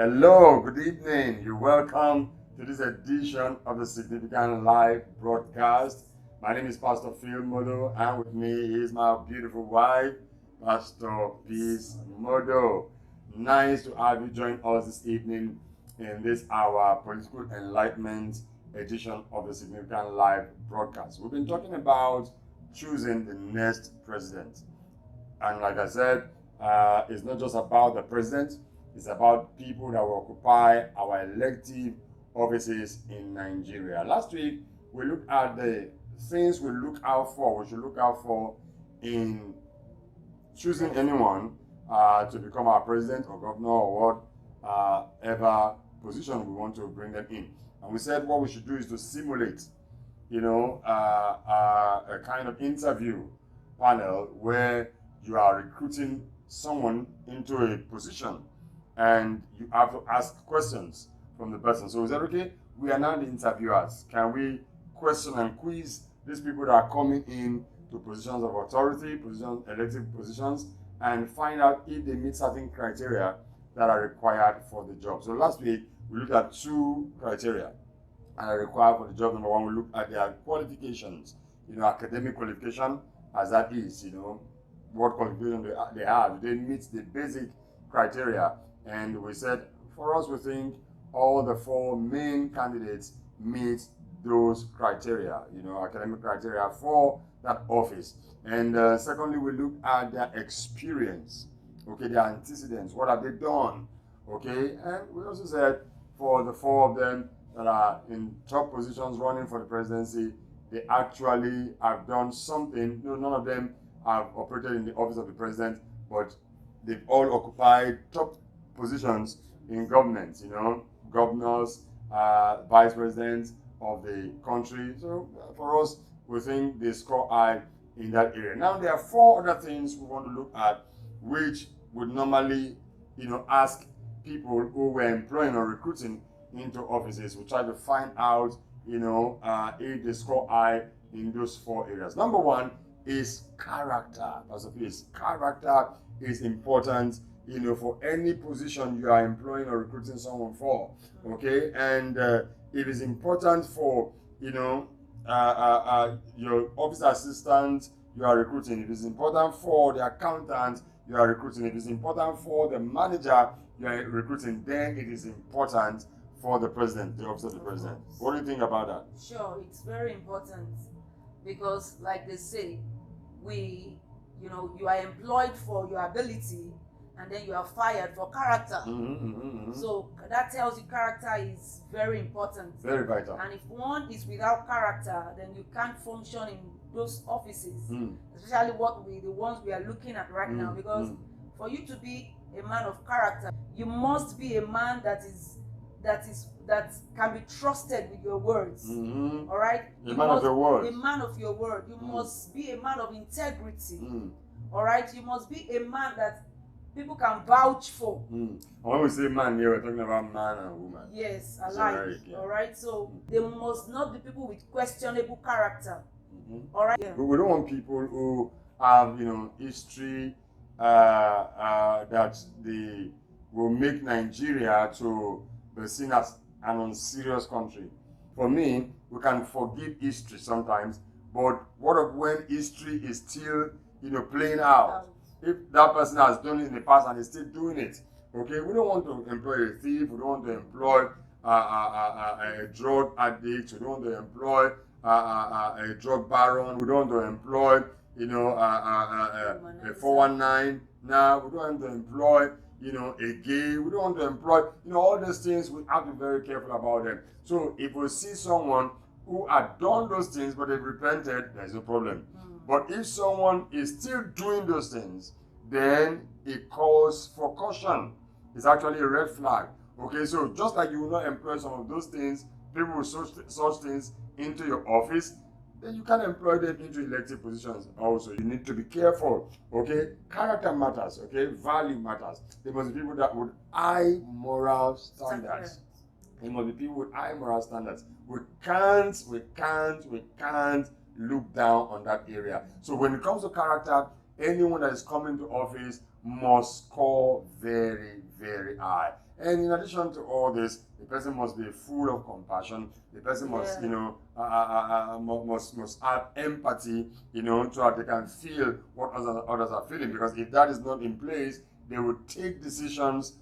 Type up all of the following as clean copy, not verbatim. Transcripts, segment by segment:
Hello, good evening. You're welcome to this edition of the Significant Live broadcast. My name is Pastor Phil Modo, and with me is my beautiful wife, Pastor Peace Modo. Nice to have you join us this evening in this our political enlightenment edition of the Significant Live broadcast. We've been talking about choosing the next president. And like I said, it's not just about the president, it's about people that will occupy our elective offices in Nigeria. Last week, we looked at the things we should look out for in choosing anyone to become our president or governor or whatever position we want to bring them in. And we said what we should do is to simulate, a kind of interview panel where you are recruiting someone into a position and you have to ask questions from the person. So we said, okay, we are now the interviewers. Can we question and quiz these people that are coming in to positions of authority, elective positions, and find out if they meet certain criteria that are required for the job. So last week, we looked at two criteria that are required for the job. Number one, we looked at their qualifications, academic qualification, as that is, what qualification they have. Do they meet the basic criteria? And we said, for us, we think all the four main candidates meet those criteria, academic criteria for that office. And secondly, we look at their experience, their antecedents, what have they done, And we also said for the four of them that are in top positions running for the presidency, they actually have done something. None of them have operated in the office of the president, but they've all occupied top positions in government, governors, vice presidents of the country. So for us, we think they score high in that area. Now, there are four other things we want to look at, which would normally, ask people who we're employing or recruiting into offices. We try to find out, if they score high in those four areas. Number one is character. Character is important, for any position you are employing or recruiting someone for. And it is important for, your office assistant you are recruiting. It is important for the accountant you are recruiting. It is important for the manager you are recruiting. Then it is important for the president, the office of the president. What do you think about that? Sure, it's very important because, like they say, you are employed for your ability and then you are fired for character. So that tells you character is very important. Very vital. And if one is without character, then you can't function in those offices, especially the ones we are looking at right now. Because for you to be a man of character, you must be a man that can be trusted with your words. All right? A man of your word. A man of your word. You must be a man of integrity. All right? You must be a man that people can vouch for. And when we say man here, we're talking about man and woman. Yes, alike. All right? So they must not be people with questionable character. All right? Yeah. But we don't want people who have, history that they will make Nigeria to be seen as an unserious country. For me, we can forgive history sometimes, but what of when history is still, playing out? If that person has done it in the past and is still doing it, we don't want to employ a thief, we don't want to employ a drug addict, we don't want to employ a drug baron, we don't want to employ, a 419. Now, we don't want to employ a gay, we don't want to employ, all those things. We have to be very careful about them. So if we see someone who had done those things but they've repented, there's no problem. But if someone is still doing those things, then it calls for caution. It's actually a red flag. So just like you will not employ some of those things, people with such things into your office, then you can employ them into elective positions also. You need to be careful, Character matters, Value matters. There must be people that would high moral standards. There must be people with high moral standards. We can't look down on that area. So when it comes to character, anyone that is coming to office must score very, very high. And in addition to all this, the person must be full of compassion. The person must, must have empathy, so that they can feel what others are feeling. Because if that is not in place, they will take decisions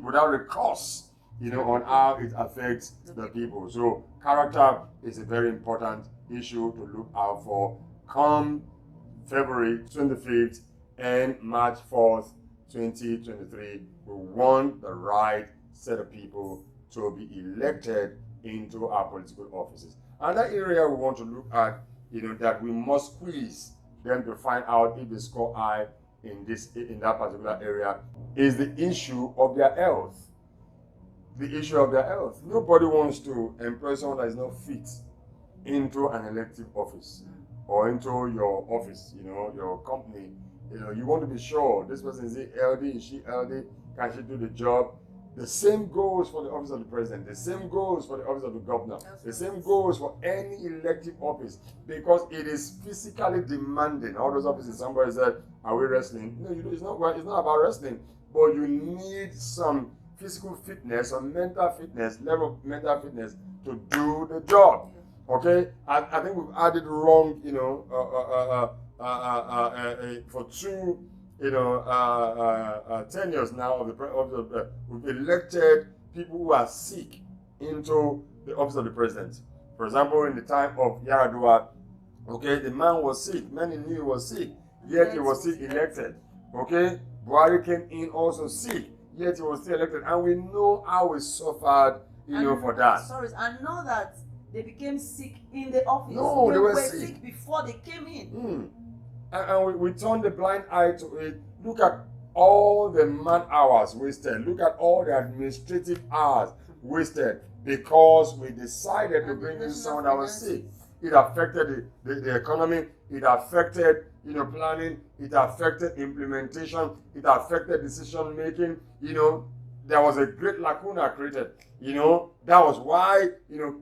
without recourse, on how it affects the people. So character is a very important issue to look out for. Come February 25th and March 4th, 2023, we want the right set of people to be elected into our political offices. Another area we want to look at, that we must squeeze them to find out if they score high in that particular area, is the issue of their health. The issue of their health. Nobody wants to employ someone that is not fit into an elective office or into your office, your company. You want to be sure this person is healthy, is she healthy, can she do the job? The same goes for the office of the president. The same goes for the office of the governor. The same goes for any elective office, because it is physically demanding. All those offices, somebody said, are we wrestling? No, it's not about wrestling, but you need some physical fitness or mental fitness, level of mental fitness to do the job. Okay? I think we've added wrong, for two tenures now we've elected people who are sick into the office of the president. For example, in the time of Yaradua, okay, the man was sick. Many knew he was sick, yet he was still elected. Okay, Buhari came in also sick, yet he was still elected, and we know how we suffered, for that. Sorry, I know that they became sick in the office. No, they were sick before they came in. And we turn the blind eye to it. Look at all the man hours wasted. Look at all the administrative hours wasted because we decided to bring in someone that was sick. It affected the economy. It affected planning. It affected implementation. It affected decision making. There was a great lacuna created. That was why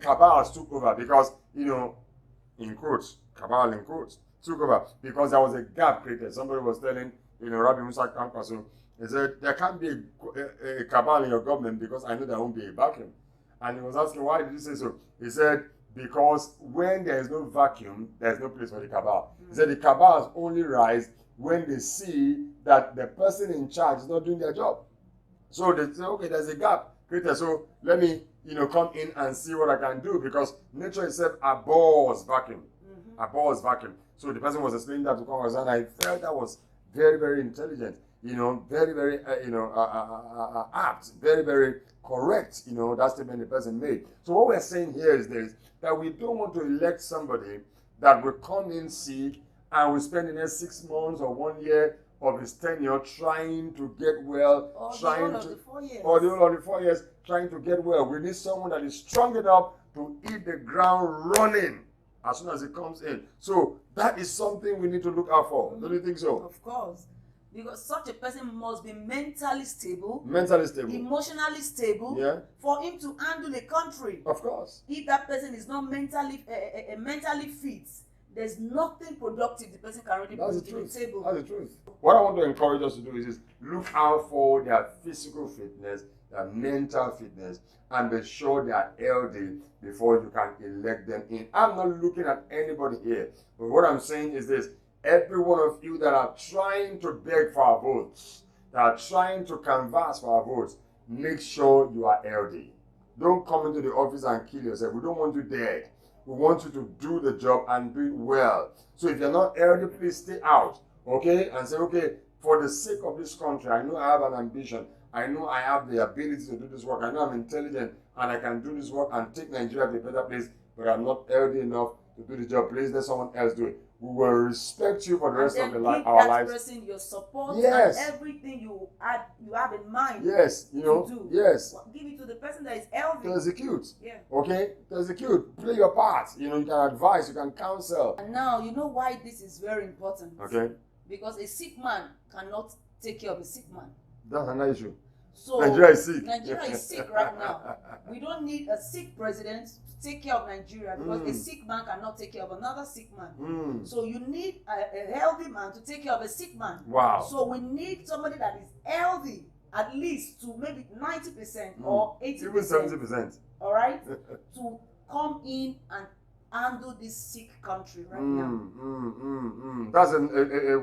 cabals took over, because in quotes, cabal in quotes, took over because there was a gap created. Somebody was telling, Rabbi Musa Kampaso, he said, there can't be a cabal in your government because I know there won't be a vacuum. And he was asking, why did you say so? He said, because when there is no vacuum, there is no place for the cabal. He said the cabals only rise when they see that the person in charge is not doing their job. So they say, okay, there's a gap created, so let me, come in and see what I can do, because nature itself abhors vacuum. Abhors vacuum. So the person was explaining that to Congress, and I felt that was very, very intelligent, very, very, apt, very, very correct, that statement the person made. So what we're saying here is this, that we don't want to elect somebody that will come in sick and will spend the next 6 months or 1 year of his tenure trying to get well, or the whole of the 4 years trying to get well. We need someone that is strong enough to hit the ground running as soon as it comes in. So that is something we need to look out for. Don't you think so? Of course. Because such a person must be mentally stable, emotionally stable, for him to handle the country. Of course. If that person is not mentally fit, there's nothing productive the person can really bring to the table. That's the truth. What I want to encourage us to do is look out for their physical fitness, their mental fitness, and be sure they are healthy before you can elect them in. I'm not looking at anybody here, but what I'm saying is this: every one of you that are trying to beg for our votes, that are trying to canvass for our votes, make sure you are healthy. Don't come into the office and kill yourself. We don't want you dead. We want you to do the job and do it well. So if you're not healthy, please stay out, okay? And say, okay, for the sake of this country, I know I have an ambition. I know I have the ability to do this work. I know I'm intelligent and I can do this work and take Nigeria to a better place, but I'm not healthy enough to do the job. Please let someone else do it. We will respect you for the rest of our lives. Give that person your support and everything you have in mind. Yes, to do. Yes. Give it to the person that is healthy. To execute. Yeah. Okay? To execute. Play your part. You can advise, you can counsel. And now, you know why this is very important. Okay. Because a sick man cannot take care of a sick man. That's another issue. So Nigeria is sick. Nigeria is sick right now. We don't need a sick president to take care of Nigeria, because a sick man cannot take care of another sick man. So you need a healthy man to take care of a sick man. Wow. So we need somebody that is healthy, at least to maybe 90% or 80%. Even 70%. All right? To come in and handle this sick country right now. That's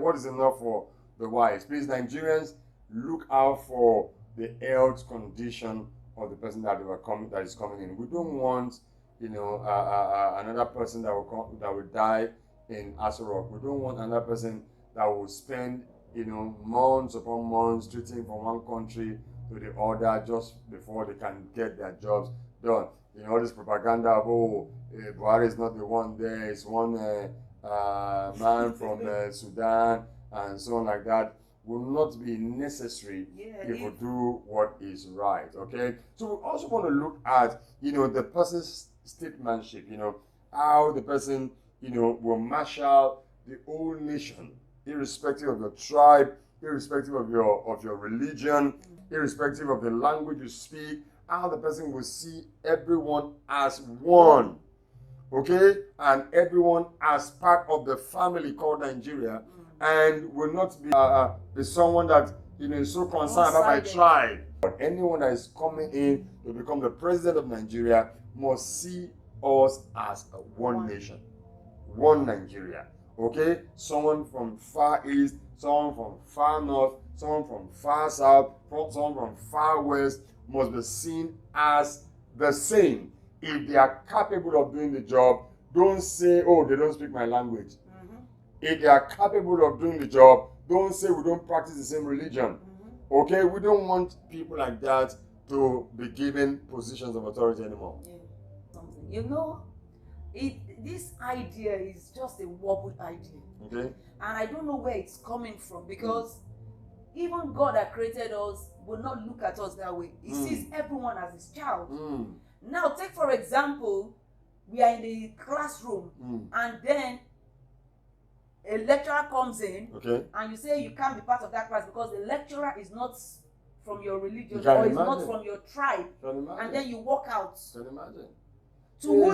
what is enough for the wise. Please, Nigerians, look out for the health condition of the person that is coming in. We don't want, another person that will die in Aso Rock. We don't want another person that will spend, months upon months treating from one country to the other just before they can get their jobs done. All this propaganda of, Buhari is not the one there, it's one man from Sudan and so on like that, will not be necessary if we do what is right, okay? So we also want to look at, the person's statesmanship, how the person, will marshal the whole nation, irrespective of your tribe, irrespective of your religion, irrespective of the language you speak, how the person will see everyone as one, okay? And everyone as part of the family called Nigeria, and will not be someone that is so concerned about my tribe. But anyone that is coming in to become the president of Nigeria must see us as one nation, one Nigeria, okay? Someone from far east, someone from far north, someone from far south, someone from far west must be seen as the same. If they are capable of doing the job, don't say, oh, they don't speak my language. If they are capable of doing the job, don't say we don't practice the same religion. Okay? We don't want people like that to be given positions of authority anymore. This idea is just a wobbled idea. Okay? And I don't know where it's coming from, because even God that created us will not look at us that way. He sees everyone as his child. Now, take for example, we are in the classroom, and then a lecturer comes in, and you say you can't be part of that class because the lecturer is not from your religion or is not from your tribe, and then you walk out. Can you imagine? To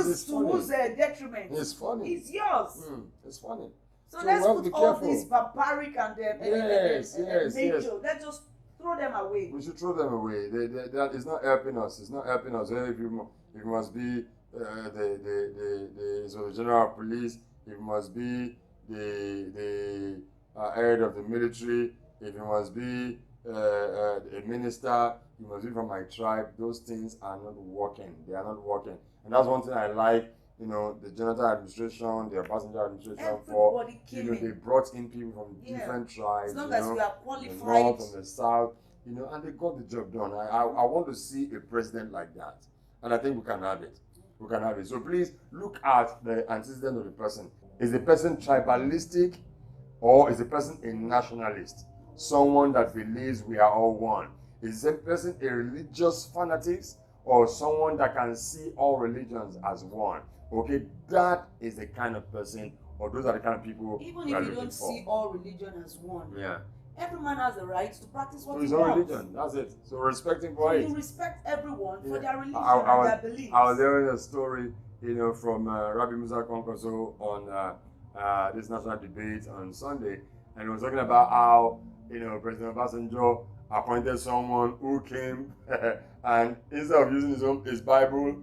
whose detriment? It's funny. It's yours. It's funny. So let's put all these barbaric and nature. Let's just throw them away. We should throw them away. That is not helping us. It's not helping us. If you must be the general of police, if you must be the head of the military, if you must be a minister, you must be from my tribe. Those things are not working. They are not working. And that's one thing I like, the Jonathan administration, the Obasanjo administration, they brought in people from different tribes, as long as we are qualified, the north and the south, and they got the job done. I want to see a president like that, and I think we can have it. We can have it. So please look at the antecedent of the person. Is the person tribalistic, or is the person a nationalist? Someone that believes we are all one. Is the person a religious fanatic, or someone that can see all religions as one? Okay, that is the kind of person, or those are the kind of people. Even if you don't see all religion as one, every man has the right to practice what he wants. His own religion, that's it. So respecting for it. You respect everyone for their religion and their beliefs. I was hearing a story, from Rabbi Musa Konkoso on this national debate on Sunday, and he was talking about how President Obasanjo appointed someone who came and instead of using his Bible,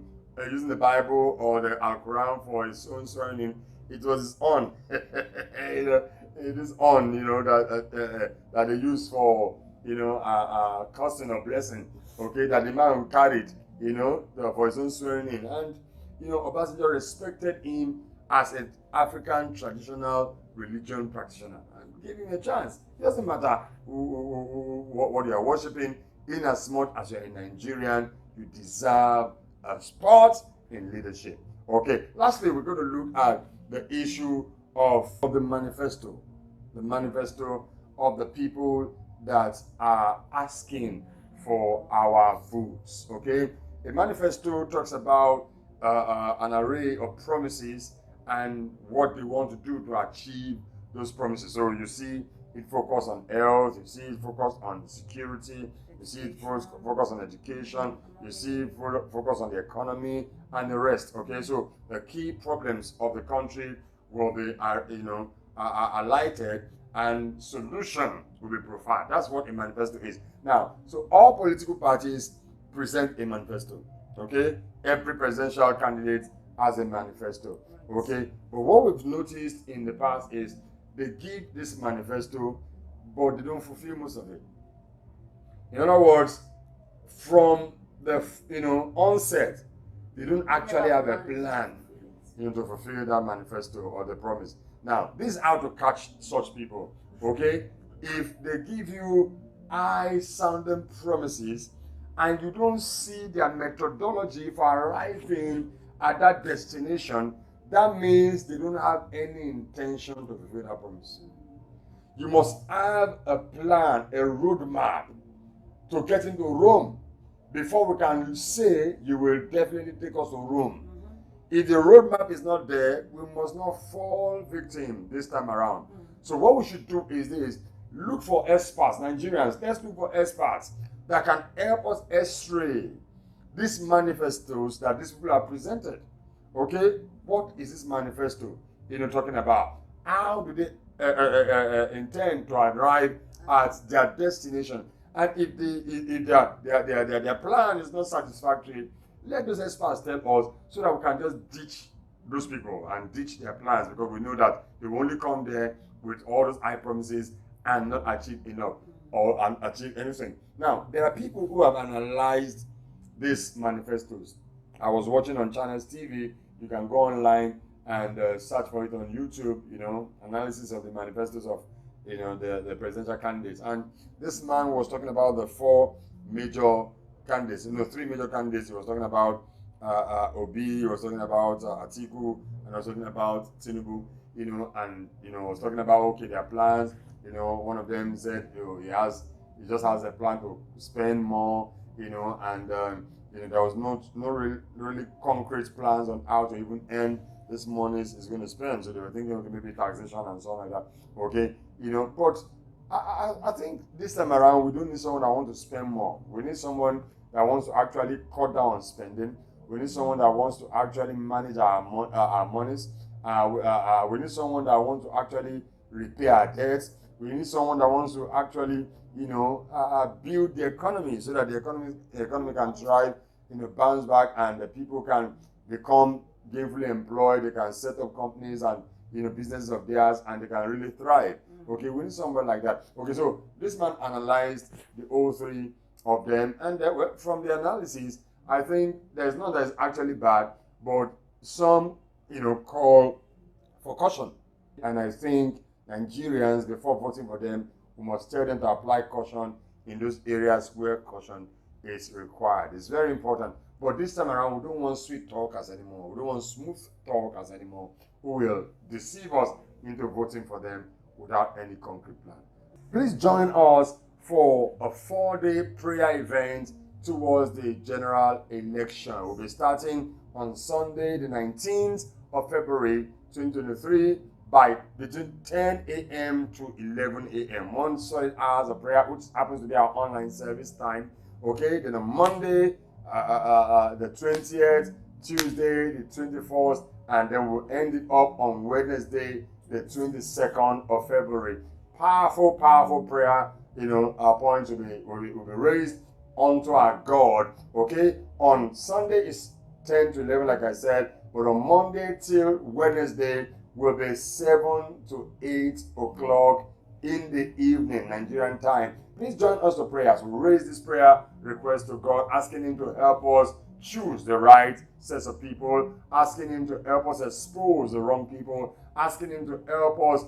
using the Bible or the Al-Quran for his own swearing, it was his own. It is on, that they use for, custom or blessing, okay, that the man carried, for his own swearing in. And, Obasanjo respected him as an African traditional religion practitioner and gave him a chance. It doesn't matter what you are worshiping, in as much as you're a Nigerian, you deserve a spot in leadership. Okay, lastly, we're going to look at the issue of the manifesto of the people that are asking for our votes. Okay, a manifesto talks about an array of promises and what they want to do to achieve those promises. So you see it focused on health, you see it focused on security, you You see it focus on education. You see focus on the economy and the rest. Okay, so the key problems of the country will be highlighted, and solution will be provided. That's what a manifesto is. Now, so all political parties present a manifesto. Okay, every presidential candidate has a manifesto. Okay, but what we've noticed in the past is they give this manifesto, but they don't fulfill most of it. In other words, from the onset, they don't actually have a plan to fulfill that manifesto or the promise. Now, this is how to catch such people. Okay, if they give you high-sounding promises and you don't see their methodology for arriving at that destination, that means they don't have any intention to fulfill that promise. You must have a plan, a roadmap to get into Rome before we can say you will definitely take us to Rome. If the roadmap is not there, we must not fall victim this time around. So what we should do is this: look for experts, Nigerians. Let's look for experts that can help us x-ray these manifestos that these people have presented. Okay, what is this manifesto talking about? How do they intend to arrive at their destination? And if their plan is not satisfactory, let those experts tell us so that we can just ditch those people and ditch their plans, because we know that they will only come there with all those high promises and not achieve enough or achieve anything. Now, there are people who have analyzed these manifestos. I was watching on Channels TV. You can go online and search for it on YouTube, analysis of the manifestos of the presidential candidates. And this man was talking about the four major candidates, three major candidates. He was talking about Obi, he was talking about Atiku, and he was talking about Tinubu, and was talking about their plans. One of them said he just has a plan to spend more, and there was no really concrete plans on how to even earn this money is going to spend. So they were thinking maybe taxation and so on like that. Okay, but I think this time around we don't need someone that wants to spend more. We need someone that wants to actually cut down on spending. We need someone that wants to actually manage our monies. We need someone that wants to actually repay our debts. We need someone that wants to actually build the economy so that the economy can thrive, bounce back, and the people can become gainfully employed. They can set up companies and businesses of theirs, and they can really thrive. Okay, we need someone like that. Okay, so this man analyzed the all three of them, and from the analysis, I think there's none that is actually bad, but some call for caution. And I think Nigerians, before voting for them, we must tell them to apply caution in those areas where caution is required. It's very important. But this time around, we don't want sweet talkers anymore. We don't want smooth talkers anymore who will deceive us into voting for them without any concrete plan. Please join us for a 4-day prayer event towards the general election. We'll be starting on Sunday, the 19th of February 2023 by between 10 a.m. to 11 a.m. 1 solid hours of prayer, which happens to be our online service time. Okay, then on Monday, the 20th, Tuesday, the 21st, and then we'll end it up on Wednesday, the 22nd of February. Powerful prayer. Our points will be raised unto our God. Okay, on Sunday is 10 to 11, like I said, but on Monday till Wednesday will be 7 to 8 o'clock in the evening, Nigerian time. Please join us to pray as we raise this prayer request to God, asking Him to help us choose the right sets of people, asking Him to help us expose the wrong people, asking Him to help us,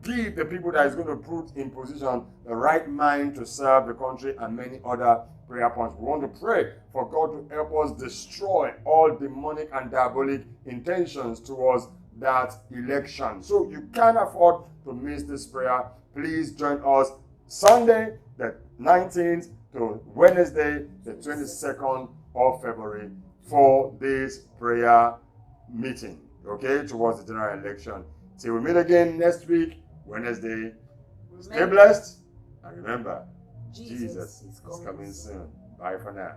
give the people that is going to put in position the right mind to serve the country, and many other prayer points. We want to pray for God to help us destroy all demonic and diabolic intentions towards that election. So you can't afford to miss this prayer. Please join us Sunday, the 19th to Wednesday, the 22nd of February for this prayer meeting, okay, towards the general election. Till we meet again next week, Wednesday. Stay blessed, and remember, Jesus is coming soon. Bye for now.